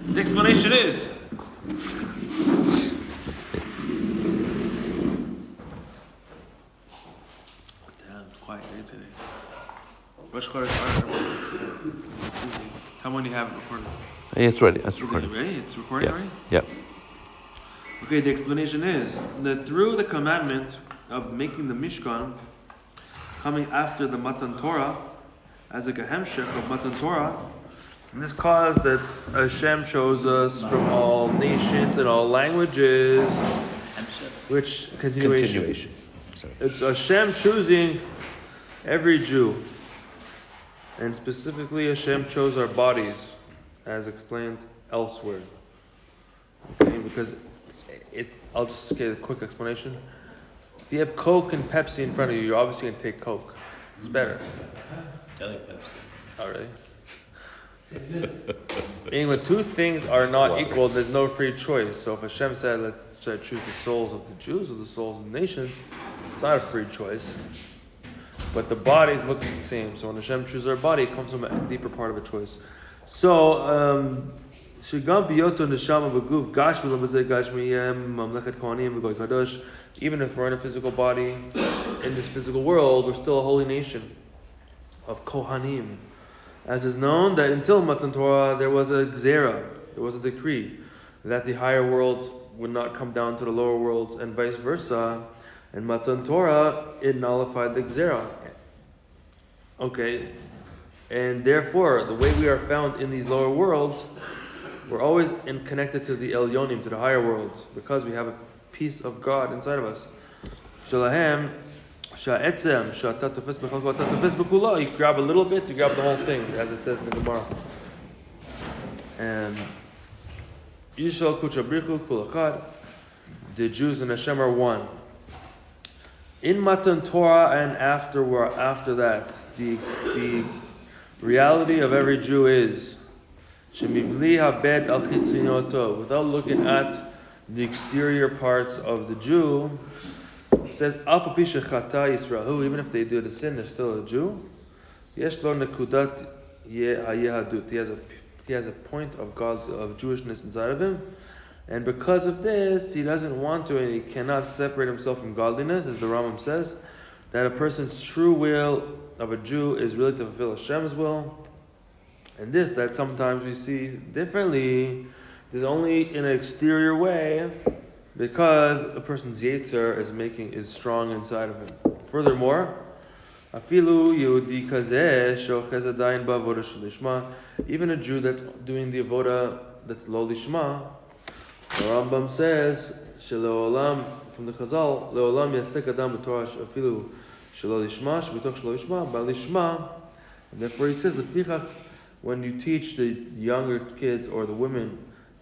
The explanation is quiet day today. Rosh how many have it recorded? Yeah, it's ready. It's recording. Ready? It's recording already? Yeah. Okay, the explanation is that through the commandment of making the Mishkan, coming after the Matan Torah, as a Gehemshech of Matan Torah, and this caused that Hashem chose us from all nations and all languages, which continuation. It's Hashem choosing every Jew, and specifically Hashem chose our bodies, as explained elsewhere. Okay, because I'll just give a quick explanation. If you have Coke and Pepsi in front of you, you're obviously going to take Coke. It's better. I like Pepsi. Oh, really? Meaning when two things are not equal, there's no free choice. So if Hashem said, let's choose the souls of the Jews or the souls of the nations, it's not a free choice. But the bodies look the same. So when Hashem chooses our body, it comes from a deeper part of a choice. So, even if we're in a physical body, in this physical world, we're still a holy nation of Kohanim. As is known that until Matan Torah, there was a gzera, there was a decree, that the higher worlds would not come down to the lower worlds, and vice versa. And Matan Torah, it nullified the gzera. Okay, and therefore, the way we are found in these lower worlds, we're always connected to the Elyonim, to the higher worlds, because we have a piece of God inside of us. Shalahem, sha'etzem, sha'ata tofes b'chalko, ata tofes b'kula. You grab a little bit, you grab the whole thing, as it says in the Gemara. And Yishal kuchabrichu kulachad. The Jews and Hashem are one. In Matan Torah and after that, the reality of every Jew is shemivli habed al chitzinoto, without looking at the exterior parts of the Jew. It says al pi shechata Yisraelu, even if they do the sin, they're still a Jew. Yesh lo nekudat hayehadut. He has a point of God, of Jewishness inside of him. And because of this, he doesn't want to, and he cannot separate himself from godliness, as the Rambam says, that a person's true will of a Jew is really to fulfill Hashem's will. And this, that sometimes we see differently, is only in an exterior way, because a person's Yetzer is strong inside of him. Furthermore, afilu Yehudi kazeh shochez adayin ba'avoda shel lishma, even a Jew that's doing the avoda that's lo lishma, the Rambam says, "Shelo from the Chazal, leolam yasek adam b'torah afilu shelo lishma, shebitoch shelo lishma, ba'lishma." And therefore he says, "L'pichach, when you teach the younger kids or the women,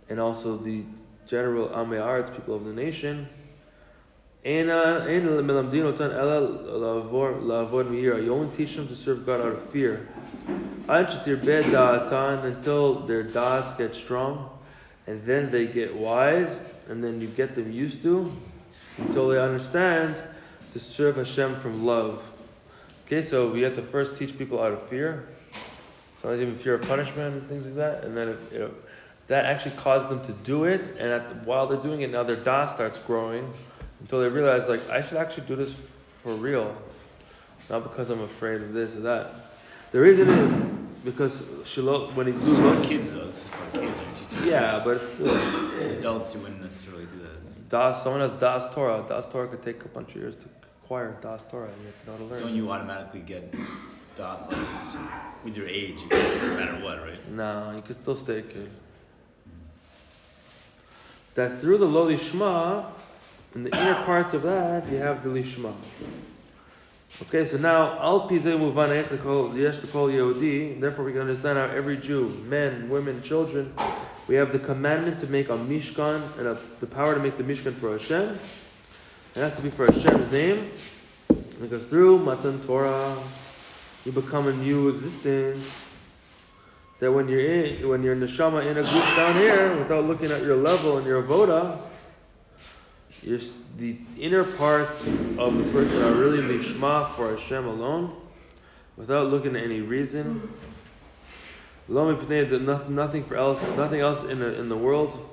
and also the general Amei Haaretz, people of the nation, you only teach them to serve God out of fear, until their das get strong." And then they get wise, and then you get them used to, until they understand to serve Hashem from love. Okay, so we have to first teach people out of fear, sometimes even fear of punishment and things like that, and then if that actually caused them to do it, and while they're doing it, now their das starts growing, until they realize, like, I should actually do this for real, not because I'm afraid of this or that. The reason is, because when he do for kids though, it's for kids. Yeah, but adults you wouldn't necessarily do that. Someone has Das Torah. Das Torah could take a bunch of years to acquire Das Torah. You have to know how to learn. Don't you automatically get Das with your age? No matter what, right? No, you can still stay a kid. That through the Lo Lishma, in the inner parts of that, you have the Lishma. Okay, so now, al pizei muvan yesh l'kol Yehudi. Therefore, we can understand how every Jew, men, women, children, we have the commandment to make a Mishkan and the power to make the Mishkan for Hashem. It has to be for Hashem's name, because through Matan Torah, you become a new existence. That when you're neshama in a group down here, without looking at your level and your avoda, the inner parts of the person are really lishma for Hashem alone, without looking at any reason. Nothing else in the world.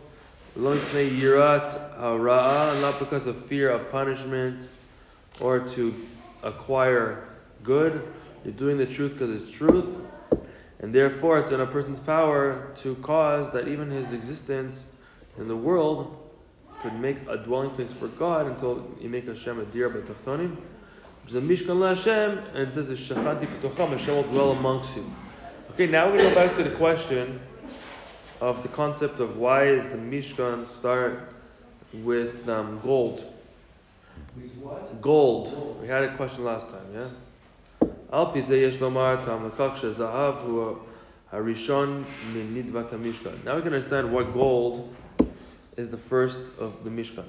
Not because of fear of punishment or to acquire good. You're doing the truth because it's truth. And therefore it's in a person's power to cause that even his existence in the world could make a dwelling place for God until you make Hashem a dir b'tachtonim. Which is a mishkan LaHashem, and it says Shachanti b'tocham, Hashem will dwell amongst you. Okay, now we're going to go back to the question of the concept of why is the Mishkan start with gold? With what? Gold. We had a question last time, yeah? Al pi zeh yesh lomar tam lekach shezahav hu harishon min nidvat hamishkan. Now we can understand why gold is the first of the Mishkan.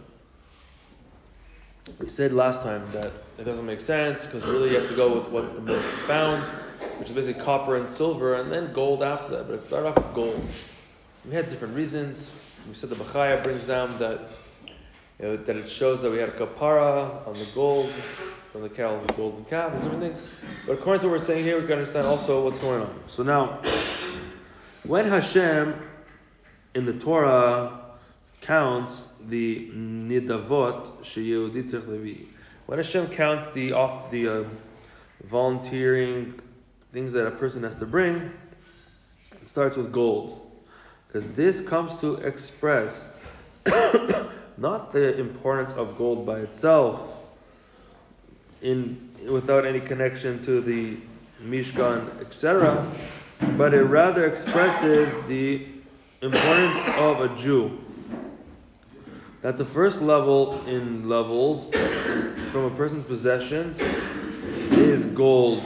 We said last time that it doesn't make sense because really you have to go with what's the most found, which is basically copper and silver, and then gold after that. But it started off with gold. We had different reasons. We said the Bachaya brings down that that it shows that we had a kapara on the gold, from the cow, the golden calf, and different things. But according to what we're saying here, we can understand also what's going on. So now, when Hashem in the Torah counts the nidavot sheyehudi tzarich levi, when Hashem counts the volunteering things that a person has to bring, it starts with gold. Because this comes to express not the importance of gold by itself, without any connection to the Mishkan, etc., but it rather expresses the importance of a Jew. That the first level in levels from a person's possessions is gold.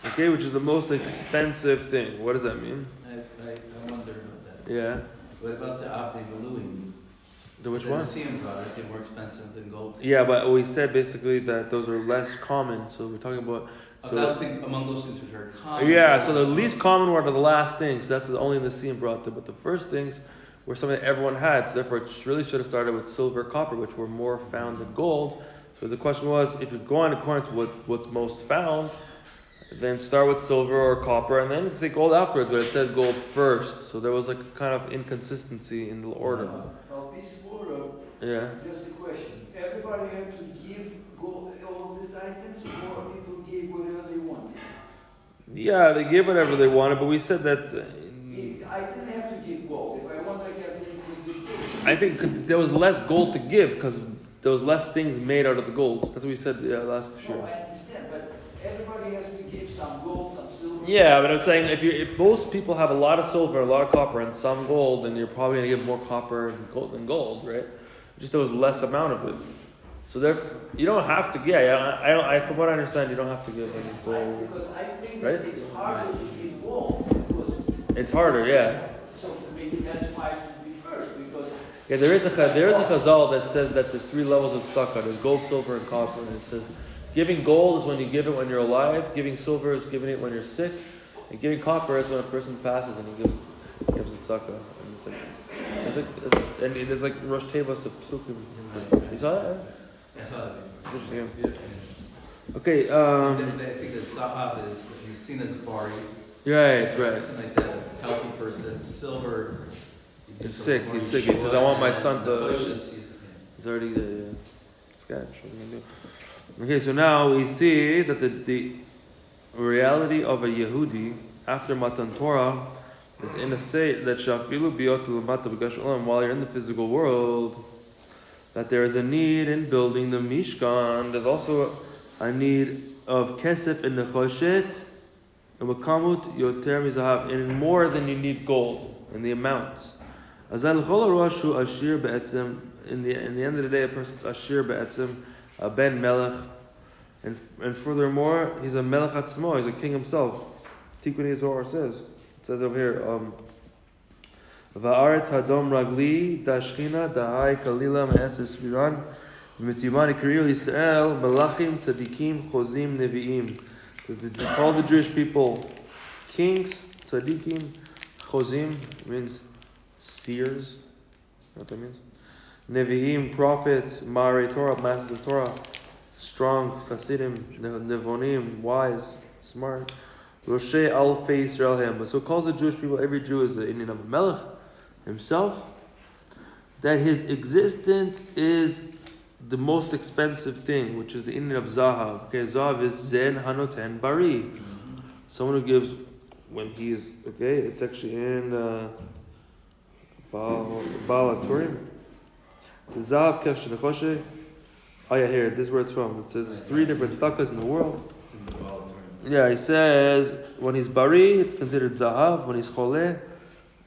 Okay, which is the most expensive thing. What does that mean? I wonder about that. Yeah. What about the Avnei Beluim? The which one? The Siyam product, they're more expensive than gold. Yeah, but we said basically that those are less common. So we're talking about. Among those things which are common. Yeah, so the least common one are the last things. That's the only the Siyam brought to. But the first things were something that everyone had. So therefore, it really should have started with silver, copper, which were more found than gold. So the question was, if you go on according to what's most found, then start with silver or copper, and then say gold afterwards. But it said gold first, so there was like a kind of inconsistency in the order. Yeah. Just a question. Everybody had to give gold, all of these items, or people gave whatever they wanted? Yeah, they gave whatever they wanted, but we said that. I didn't have to give gold. If I want, I can give this silver. I think there was less gold to give because there was less things made out of the gold. That's what we said last year. No, I understand, but everybody has to give some gold, some silver. Yeah, but I'm saying if most people have a lot of silver, a lot of copper, and some gold, then you're probably going to give more copper than gold, right? Just there was less amount of it. So therefore, you don't have to. I from what I understand, you don't have to give any gold. Because I think right? that it's harder to give gold. It's harder, yeah. So maybe that's why it should be first, because. Yeah, there is a chazal that says that there's 3 levels of tzedakah. There's gold, silver, and copper. And it says giving gold is when you give it when you're alive. Giving silver is giving it when you're sick. And giving copper is when a person passes and he gives it tzedakah. And there's like Rosh Tevos of Psukim. You saw that? I saw that. Interesting. Yeah. Okay. I think that Zahav is he's seen as Bari. Right. Something like that. It's a healthy person. Silver. He's sick. He says, I want my son to. He's already sketch. What are you gonna do? Okay, so now we see that the reality of a Yehudi after Matan Torah is in a state that shafilu biyot l'mata b'gash olam, while you're in the physical world, that there is a need in building the Mishkan. There's also a need of kesef and nechoshet and makamut yoter mizahav, in more than you need gold in the amounts. Azal chol harosh hu ashir be'etzem. In the end of the day, a person's ashir be'etzem, a ben melech, and furthermore, he's a melech atzmo. He's a king himself. Tikkun Zohar says. It says over here, Va'aretz hadom ragli dashchina dahai kalila me'eses viran v'mitimani kiriu Yisrael malachim tzadikim chozim nevi'im. They call the Jewish people kings, tzadikim, chozim means seers. You know what that means? Nevi'im, prophets, Ma'arei Torah, masters of Torah, strong, chasidim, nevonim, wise, smart. Rosh Alfei Yisrael Hem. So it calls the Jewish people, every Jew is the Indian of a Melech himself, that his existence is the most expensive thing, which is the Indian of Zahav. Okay, Zahav is Zen Hanoten Bari. Someone who gives when he is, okay, it's actually in Baal Turim. It's Zahav Kef Shenechoshe. Oh yeah, here, this is where it's from. It says there's 3 different stakas in the world. Yeah, he says when he's bari, it's considered zahav. When he's choleh,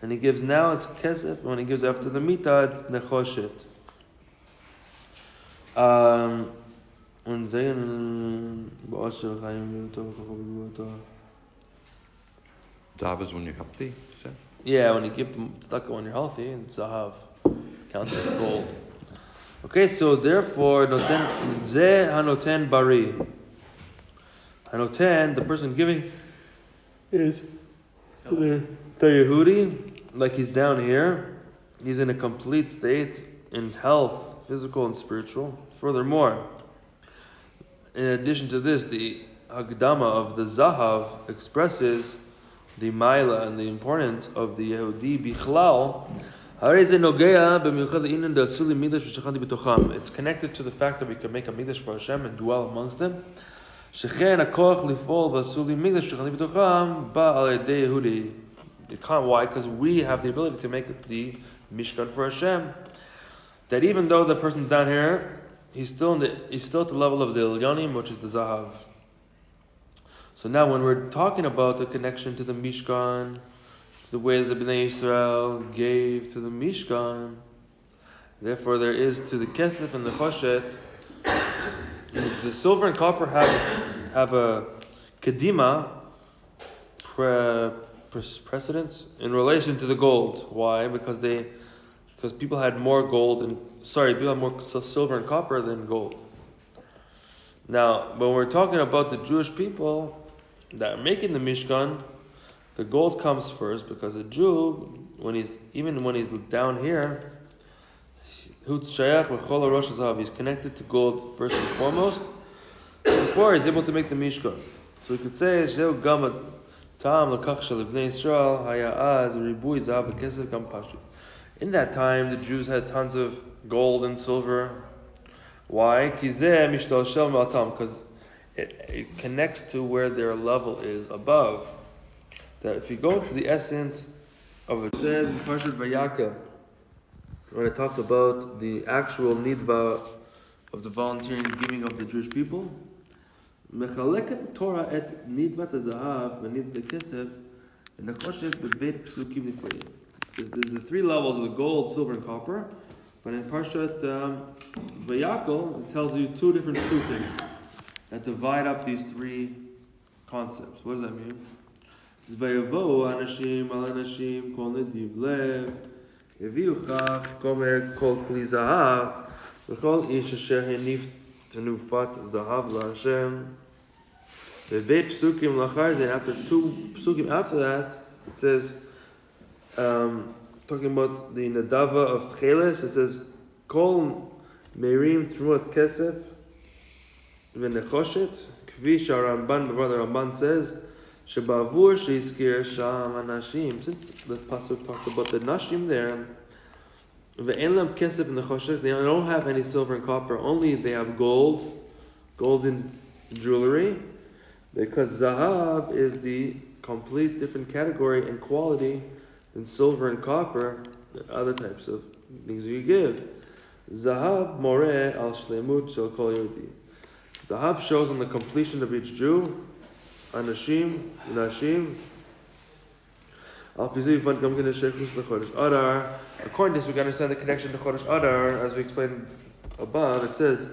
and he gives now, it's kesef. When he gives after the mita, it's nechoshet. Zahav is when you're healthy, you said? Yeah, when you give them tzedakah when you're healthy, it's zahav. Counts as gold. Okay, so therefore, noten ze hanoten bari. Hanoten, the person giving, is the Yehudi, like he's down here. He's in a complete state in health, physical and spiritual. Furthermore, in addition to this, the Hagdama of the Zahav expresses the Maila and the importance of the Yehudi Bichlal. It's connected to the fact that we can make a Mikdash for Hashem and dwell amongst them. You can't. Why? Because we have the ability to make the Mishkan for Hashem. That even though the person's down here, he's still at the level of the Elyonim, which is the Zahav. So now, when we're talking about the connection to the Mishkan, to the way that the Bnei Yisrael gave to the Mishkan, therefore there is to the Kesef and the Choshet. The silver and copper have a kedima precedence in relation to the gold. Why? Because people had more people had more silver and copper than gold. Now, when we're talking about the Jewish people that are making the Mishkan, the gold comes first, because a Jew, when he's down here, he's connected to gold first and foremost, before he's able to make the Mishkan. So we could say, in that time, the Jews had tons of gold and silver. Why? Because it connects to where their level is above. That if you go to the essence of it, says in Parsha Vayakel, when it talks about the actual nidva of the volunteering giving of the Jewish people, mechaleket Torah et nidvat hazahav v'nidvat kesef v'nechoshet bebeit psukim nifreim. There's the 3 levels of the gold, silver, and copper. But in Parshat Vayakel, it tells you 2 different psukim that divide up these 3 concepts. What does that mean? It says vayavohu anashim al anashim kol nediv lev yaviu chaf komer kol kli zahav v'chol ish asher henif tenufat zahav laHashem bebeit psukim lachar. Then after 2 psukim after that, it says, talking about the Nadava of Tcheles, it says, Kol Merim Trumah Kesef V'nechoshet, Kvi Sharamban, my brother Ramban says, Shebavur Sheizkir Sham Anashim. Since the pasuk talked about the Nashim there, Ve'enlam Kesef V'nechoshet, they don't have any silver and copper, only they have golden jewelry, because Zahav is the complete different category and quality than silver and copper, and other types of things you give. Zahav moreh al shlemut shel kol Yehudi. Zahav shows on the completion of each Jew. Anashim, nashim. Al pizu yivad gam gen sheikhus lechodesh Adar. According to this, we can understand the connection to Chodesh Adar, as we explained above. It says,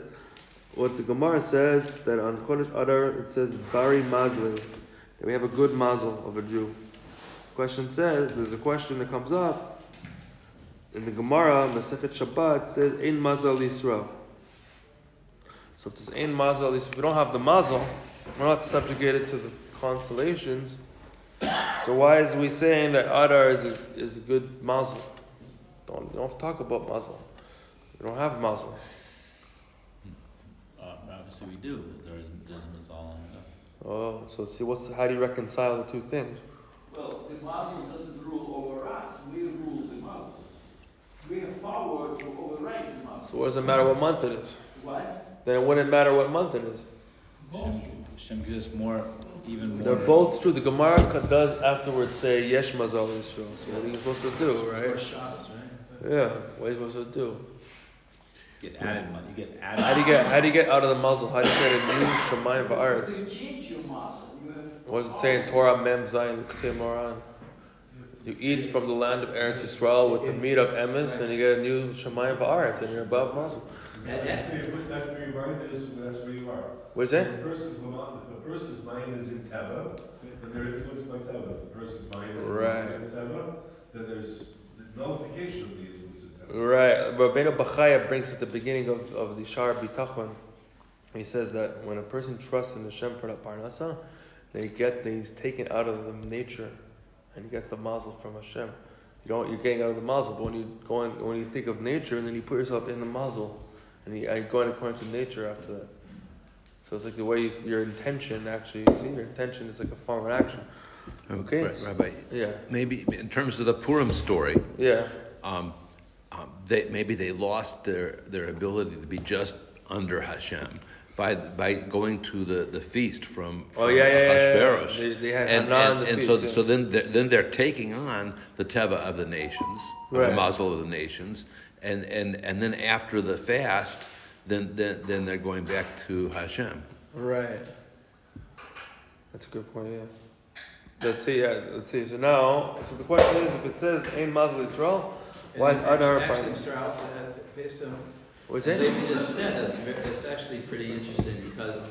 what the Gemara says, that on Chodesh Adar it says bari mazli, that we have a good mazel of a Jew. Question says, there's a question that comes up in the Gemara, Masechet Shabbat, says, Ein Mazal Yisrael. So if there's Ein Mazal Yisrael, if we don't have the Mazal, we're not subjugated to the constellations. So why is we saying that Adar is a good Mazal? You don't have to talk about Mazal. We don't have Mazal. Obviously we do, because there's Mazal on Oh, so see, how do you reconcile the two things? Well, the mazel doesn't rule over us. We rule the mazel. We have power to override the mazel. So what does it matter what month it is? What? Then it wouldn't matter what month it is. Hashem exists more, even more. They're both true. The Gemara does afterwards say Yesh Mazal Yisrael. So what are you supposed to do, right? Shabbos, right? Yeah. What are you supposed to do? Get added money. You get added. How do you get out of the muzzle? How do you get a new Shemayim Va'aretz? You change your mazel. What does it say in Torah Mem Zayin L'Ktei Moran? You eat from the land of Eretz Yisrael with the meat of Emes, and you get a new Shemayim Va'aretz, and you're above muzzle. That's where your mind is. That's where you are. What is that? If a person's mind is in Teva, then they're influenced by Teva. If a person's mind is in Teva, then there's the nullification of the influence of Teva. Right. Rabbeinu Bachaya brings at the beginning of the Shar Bitachon. He says that when a person trusts in Hashem for the Parnasa, he's taken out of the nature, and he gets the mazel from Hashem. You're getting out of the mazel, but when you think of nature, and then you put yourself in the mazel, and you're going according to nature after that. So it's like the way your intention actually, your intention is like a form of action. Okay? Rabbi, yeah. Maybe in terms of the Purim story, yeah. Maybe they lost their ability to be just under Hashem by going to the feast from Achashverosh. They had and feast, so then they're taking on the Teva of the nations, the Mazel of the nations, and then after the fast, then they're going back to Hashem. Right. That's a good point. Yeah. Let's see. So now, the question is, if it says Ein Mazel Yisrael, why is Adar actually, Mr. House, based on what what you just said, it's actually pretty interesting because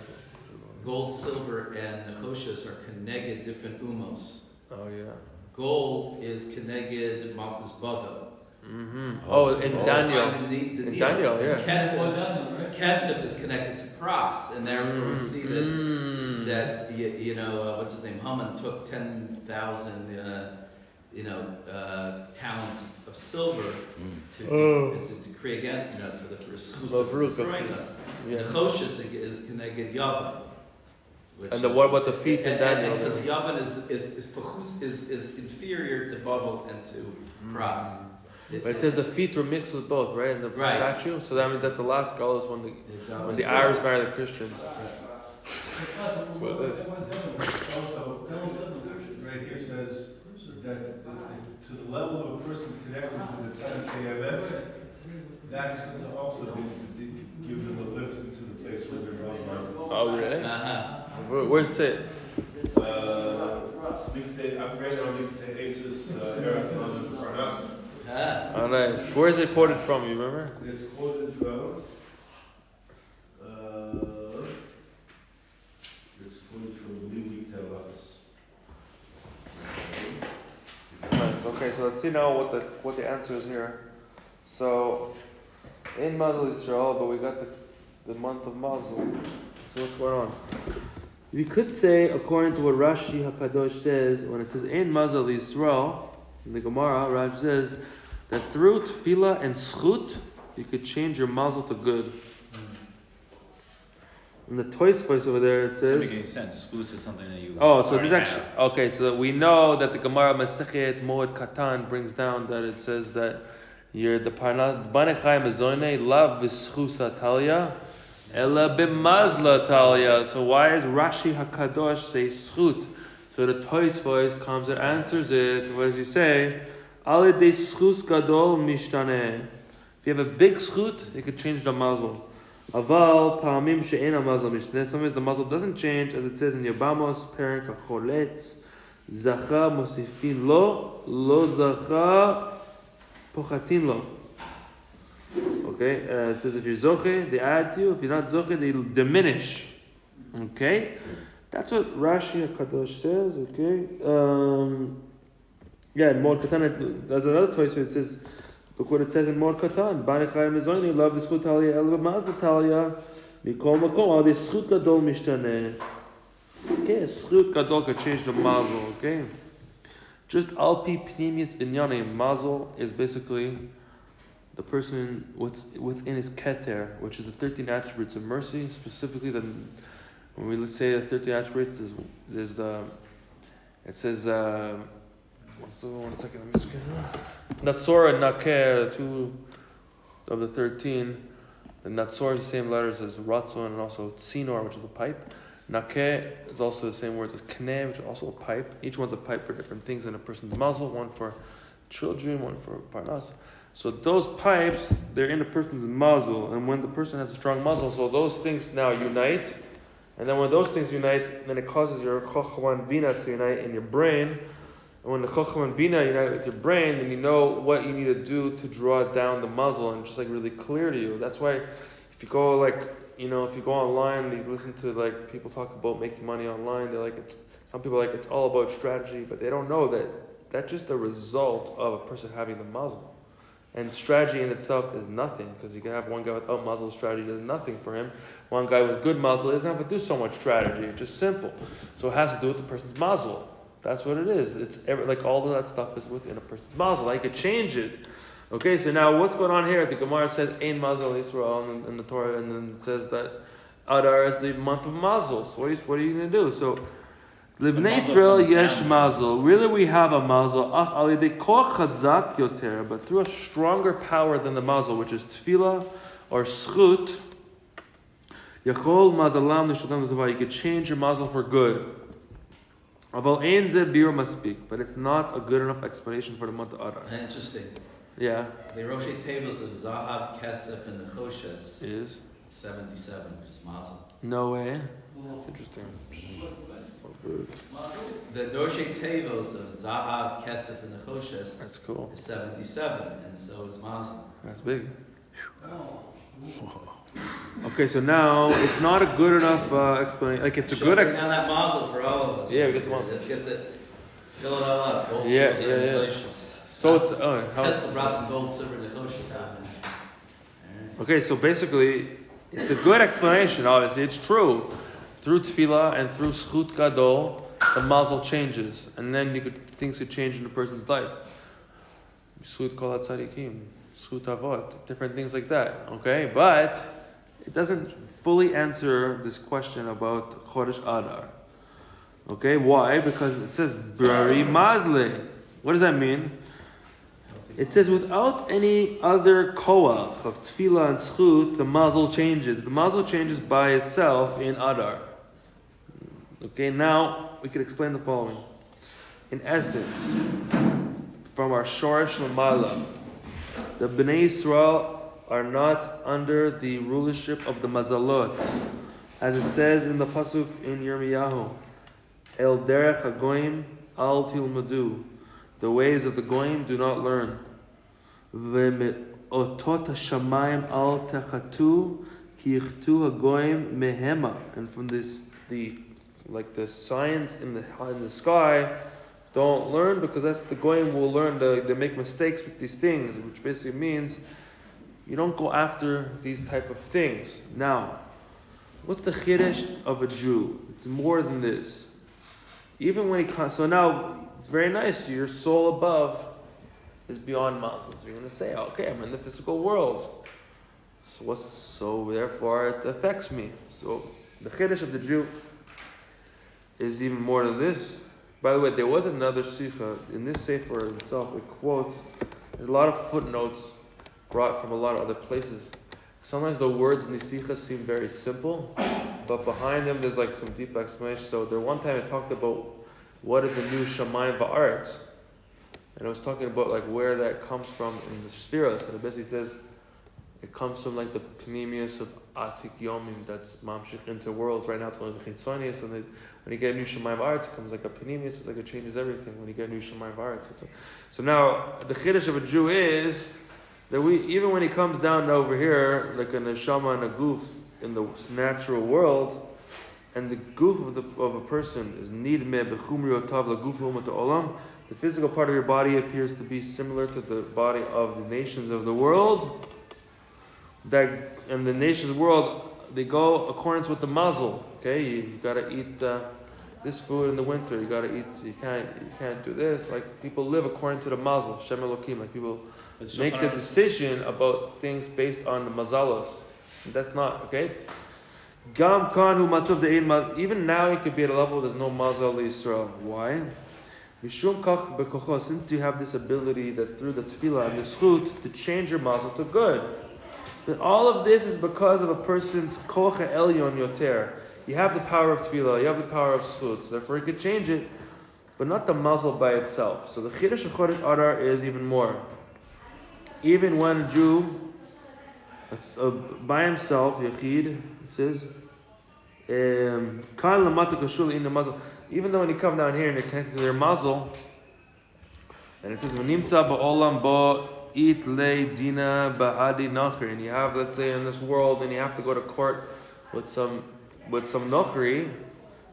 gold, silver, and nechoshes are connected different umos. Oh yeah. Gold is connected Malchus Bavel. Mm-hmm. In Daniel. In Daniel, yeah. Kesef is connected to Pras, and therefore we see that what's his name? Haman took 10,000 talents of silver to create again, for the first destroying us. The Choshes is connected Yavan. And what about the feet in Daniel? Because Yavan is inferior to Bavel and to Pras. But it says the feet were mixed with both, right? In the statue. So that means that's the last galus when the Arabs marry the Christians. That's what it is. Also, right here says that to the level of a person connected to the Tzaddik KMM, that's going to also give them a lift into the place where they're wrong. Oh, really? Where's it? I'm right now Likte Eitz's Eretz Mazon Parnasa. Oh, nice. Where is it quoted from? You remember? It's quoted from. It's quoted from Liwi Telas. Nice. Okay, so let's see now what the answer is here. So, in Mazel Yisrael, but we got the month of Mazel. So what's going on? We could say, according to what Rashi HaKadosh says, when it says in Mazel Yisrael, in the Gemara, Rashi says that through tefillah and schut, you could change your mazel to good. In the Toys place over there, it says. Doesn't make any sense. Schus is something that you. Oh, so there's actually okay. So we know that the Gemara Masechet Moed Katan brings down that it says that you're the Parnas Banechai Mezone Lav V'Schusa Talia Ela B'Mazla Talia. So why does Rashi HaKadosh say schut? So the Toys voice comes and answers it. What does he say? Ale de schus gadol mishtane. If you have a big schut, you could change the mazel. Aval paramim she'en mazel mishtane. Sometimes the mazel doesn't change, as it says in Yabamos Perek HaCholetz. Zacha mosifin lo zacha pochatin lo. Okay, it says if you're zoche, they add to you. If you're not zoche, they diminish. Okay. That's what Rashi HaKadosh says, okay? In Mor Katan, there's another place where it says, look what it says in Mor Katan, Banechai Mezoni, love the Schut Talia, El Mazda Talia, Mikol Makom, all this Schut Gadol Mishtane. Okay, Schut Gadol could change the Mazel, okay? Just Alpi Pnimius Inyane, Mazel is basically the person within his Keter, which is the 13 attributes of mercy, specifically When we say the 13 attributes, there's the, it says, what's the one second, I'm just kidding. Natsor and Naker, the two of the 13. The Natsor is the same letters as Ratzon and also Tsinor, which is a pipe. Nakeh is also the same words as Kneh, which is also a pipe. Each one's a pipe for different things in a person's muzzle, one for children, one for Parnas. So those pipes, they're in a person's muzzle, and when the person has a strong muzzle, so those things now unite, and then when those things unite, then it causes your Chochmah and Bina to unite in your brain, and when the Chochmah and Bina unite with your brain, then you know what you need to do to draw down the muzzle, and just like really clear to you. That's why if you go if you go online and you listen to like people talk about making money online, they're like, some people are like, it's all about strategy, but they don't know that that's just the result of a person having the muzzle. And strategy in itself is nothing, because you can have one guy without muzzle, strategy does nothing for him. One guy with good muzzle doesn't have to do so much strategy, it's just simple. So it has to do with the person's muzzle. That's what it is. It's like all of that stuff is within a person's muzzle. I could change it. Okay, so now what's going on here? The Gemara says Ein Mazel Yisrael in the Torah, and then it says that Adar is the month of Mazel. So what are you going to do? So Livnei Yisrael yesh Mazel. Really, we have a Mazel. Ach al yedei koach chazak yoter, but through a stronger power than the Mazel, which is Tefillah or Schut. Yachol Mazalam Nishatam Tova. You could change your Mazel for good. Aval ein ze bir maspik, but it's not a good enough explanation for the month of Adar. Interesting. Yeah. The Rosh tables of Zahav, Kesef, and Nechoshes is 77, which is Mazel. No way. That's interesting. The Rosh tables of Zahav, Kesef, and Nechoshes. That's cool. Is 77, and so is Mazel. That's big. Okay, so now it's not a good enough explanation. Like it's a good explanation. Now that Mazel for all of us. Yeah, we get the Mazel. Let's fill it all up. Gold, yeah. So it's gold, silver, okay, so basically, it's a good explanation. Obviously, it's true. Through Tefillah and through Schut Gadol, the Mazel changes, and then things could change in a person's life. Schut Kol HaTzadikim, Schut Avot, different things like that. Okay, but it doesn't fully answer this question about Chodesh Adar. Okay, why? Because it says Brari Mazle. What does that mean? It says without any other koach of tefillah and schut, the mazel changes. The mazel changes by itself in Adar. Okay, now we can explain the following. In essence, from our Shorish Lamala, the Bnei Yisrael are not under the rulership of the Mazalot. As it says in the Pasuk in Yirmiyahu, El derech hagoyim al tilmadu. The ways of the Goyim do not learn. Ve'me'otot hashamayim al techatu ki yichtu hagoyim mehema. And from this, the signs in the sky, don't learn, because that's the Goyim will learn. They make mistakes with these things, which basically means you don't go after these type of things. Now, what's the chiddush of a Jew? It's more than this. Even when he comes, so now it's very nice. Your soul above is beyond Mazel. So you're going to say, okay, I'm in the physical world. So therefore it affects me. So the chiddush of the Jew is even more than this. By the way, there was another sikha in this sefer itself. It quotes. There's a lot of footnotes brought from a lot of other places. Sometimes the words in these sikhas seem very simple, but behind them there's like some deep explanation. So there one time it talked about what is the new Shamayim Va'aretz, and it was talking about like where that comes from in the spheres, and it basically says it comes from like the Pneumius of Atik Yomim that's Mamshich into worlds. Right now it's only the Chitzonius, and when you get a new Shamayim Va'aretz, it comes like a Pneumius. It's like it changes everything when you get a new Shamayim Va'aretz. So now the chiddush of a Jew is that even when he comes down over here, like a neshama and a goof in the natural world, and the goof of a person is nidmeh b'chumri otav laguf umat olam, the physical part of your body appears to be similar to the body of the nations of the world. That in the nations world, they go accordance with the mazel. Okay, you gotta eat this food in the winter. You gotta eat. You can't do this. Like people live according to the mazel. Shem Elokim. Like people make the decision about things based on the mazalos. And that's not okay. Gam kan hu matzav de'ein mazal. Even now, you could be at a level there's no mazal Yisrael. Why? Mishum kach bekocho. Since you have this ability that through the tefillah and the zchut to change your mazal to good. Then all of this is because of a person's koch elyon yoter. You have the power of tefillah, you have the power of zchut, so therefore you could change it, but not the mazal by itself. So the chiddush of Chodesh Adar is even more. Even when a Jew by himself, Yachid, says, even though when you come down here and you're connected to their mazal, and it says, "V'nimtza ba'olam bo it le dina ba'adi nachri," and you have, let's say, in this world, and you have to go to court with some nachri,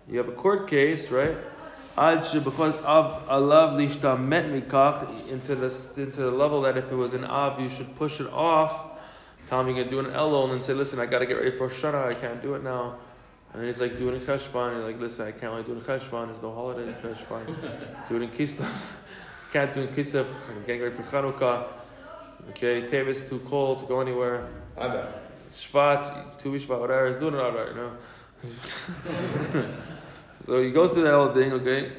you have a court case, right? Ad shebechos av alav lishtamet mikach, into the level that if it was an av, you should push it off. Tell him you can do an elul and say, "Listen, I got to get ready for Shana, I can't do it now." And he's like, "Do it in Cheshvan." You're like, "Listen, I can't really do it in Cheshvan. There's no holidays in Cheshvan. Do it in Kislev. Can't do it in Kislev. I'm getting ready for Chanukah. Okay, Tevis is too cold to go anywhere. Shvat, Tu Shvat, whatever. It's doing it all right, you know." So you go through that whole thing, okay,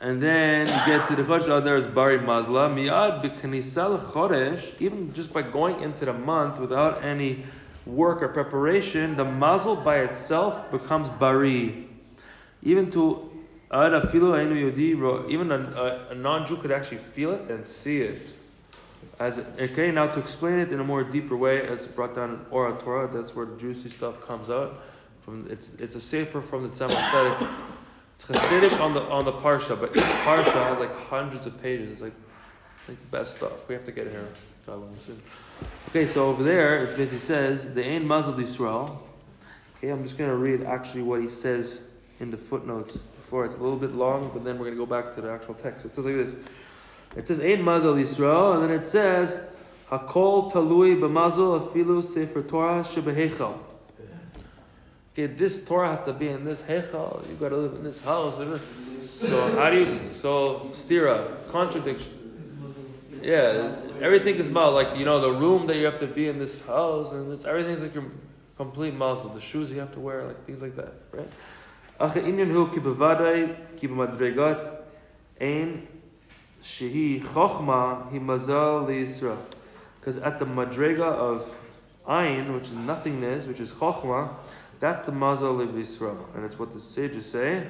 and then you get to the Chodesh Adar is Bari Mazla Miyad B'Knisal Chodesh. Even just by going into the month without any work or preparation, the mazel by itself becomes bari. Even to even a non-Jew could actually feel it and see it. Okay, now to explain it in a more deeper way, as brought down in Ora Torah, that's where the juicy stuff comes out. It's a sefer from the Tzemach. It's chasdish on the Parsha, but each Parsha has like hundreds of pages. It's like the best stuff. We have to get it here. God willing soon. Okay, so over there it basically says the Ein Mazal Yisrael. Okay, I'm just going to read actually what he says in the footnotes before. It's a little bit long, but then we're going to go back to the actual text. So it says like this. It says Ein Mazal Yisrael, and then it says Hakol Talui B'Mazal Afilu Sefer Torah Shebehechal. Okay, this Torah has to be in this Hechal. You got to live in this house. So how do you? So stira, contradiction. Yeah, everything is mal. Like, you know, the room that you have to be in this house, and this, everything's like your complete mazel. The shoes you have to wear, like things like that, right? Because at the madrega of ayin, which is nothingness, which is chokhmah, that's the mazal of Yisrael, and it's what the sages say.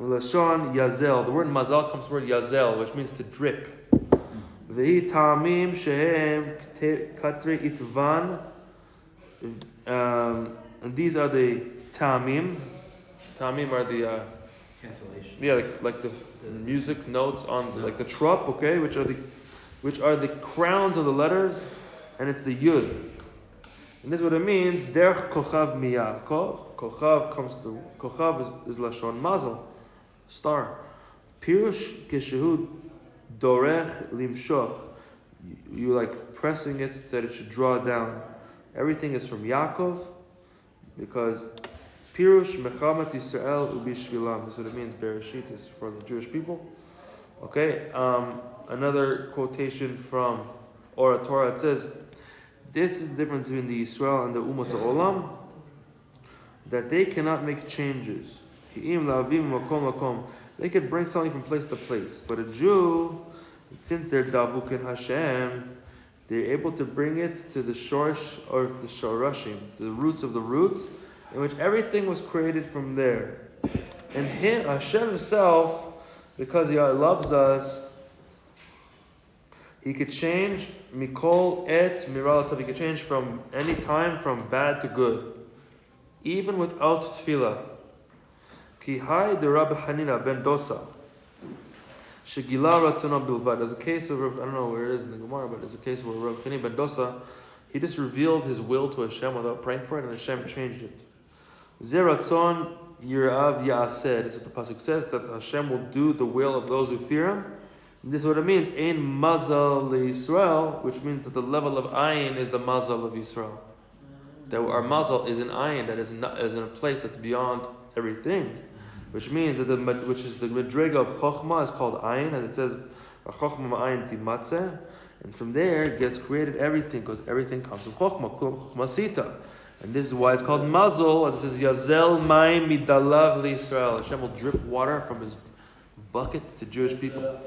Lashon yazel. The word mazal comes from the word yazel, which means to drip. Vehi ta'amim shehem katri itvan. And these are the ta'amim. Ta'amim are the Cancellation. yeah, like the music notes on like the trup, okay, which are the crowns of the letters, and it's the yud. And this is what it means. Derech kochav miyakov. Kochav is lashon mazal, star. Pirush keshehu dorech limshoch. You like pressing it that it should draw down. Everything is from Yaakov, because Pirush mechamat Yisrael ubishvilam. This is what it means. Bereshit is for the Jewish people. Okay. Another quotation from Ora Torah. It says, this is the difference between the Yisrael and the Umat Olam, that they cannot make changes. They could bring something from place to place. But a Jew, since they're Davuk in Hashem, they're able to bring it to the Shorsh or the Shorashim, the roots of the roots, in which everything was created from there. And Him, Hashem Himself, because He loves us, He could change Mikol et Miralatov. He could change from any time from bad to good, even without tefillah. Ki hai de Rabbi Hanina ben Dosa. Shegila ratzona bilvad. There's a case of, I don't know where it is in the Gemara, but there's a case where Rabbi Hanina ben Dosa, he just revealed his will to Hashem without praying for it, and Hashem changed it. Ze ratzon yirav ya'aseh. This is what the pasuk says, that Hashem will do the will of those who fear Him. And this is what it means. Ein mazal Yisrael, which means that the level of ayin is the mazal of Yisrael. That our mazal is an ayin, that is in a place that's beyond everything. Which means that which is the madrega of chokhmah is called ayin, and it says chokhmah ma'ayin timatzeh, and from there it gets created everything, because everything comes from chokhmah, kulam chokhmah sita. And this is why it's called Mazel, as it says, Yazel Mayim Midalav L'Yisrael. Hashem will drip water from his bucket to Jewish people.